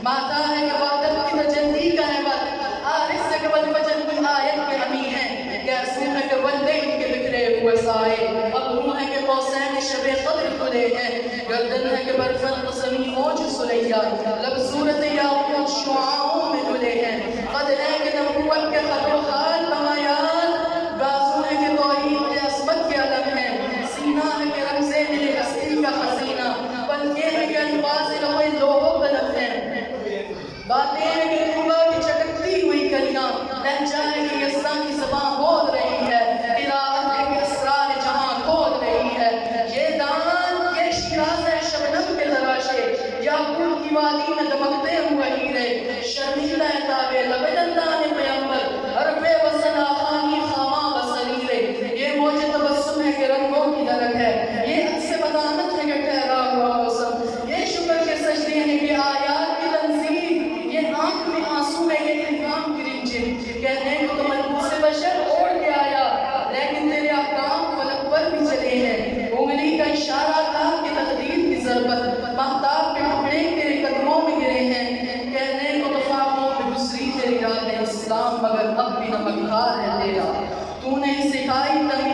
ماتا ہے کہ وحدت کی تجلی کا ہے وقت، آرس ہے کہ والفجر کی آیت کے حمی ہیں، یاسین ہے کہ واللیل کے بکھرے ہوئے سائے، ابرو ہے کہ قوسین شب قدر کھلے ہیں، گردن ہے کہ برفرق زمین موج سلیہ، لب صورت یاقوت شعاعوں میں دھلے ہیں، قد ہے کہ نبوت کے خط و خال بمایان، بازو ہے کہ توحید کے عصمت کے علم ہے، سینہ ہے کہ رمز دل ہستی کا خزینہ، پلکیں ہے کہ الفاظ لوح لوح و قلم ہے، باتیں ہیں کہ روبہ کی چٹکتی ہوئی کلیاں، لہجہ ہے کہ یزداں کی زبان بول رہی ہے، قراءت ہے کہ اسرار جہاں کھول رہی ہے، یہ دان یہ شیراز ہے شبنم کے تراشے، یاقوت کی وادی میں دمکتے ہوئے ہیرے، شرمیلہ ہے تابع لب دندان پیمبر، حرف وصل آخانی خاماں بصریرے، یہ موج تبسم ہے کہ رنگوں کی دھڑک ہے، یہ عکس بدانت ہے کہ ٹھہرا ہوا موسم، یہ شکر کے سجدے ہیں کہ آیات کی تنزیل، یہ آنکھ میں آنسو ہے کہ انعام کی رمجم، کہنے کو تو ملبوس بشر اوڑھ کے آیا، لیکن تیرے احکام فلک پر بھی چلے ہیں، انگلی کا اشارہ تھا کہ تقدیر کی ضربت، مہتاب کے ٹکڑے تیرے قدموں میں گرے ہیں، کہنے کو تو خوابوں میں گزری تیری رات اسلام، مگر اب بھی نمک کھا ہے تیرا، تو نے سکھائی تنگی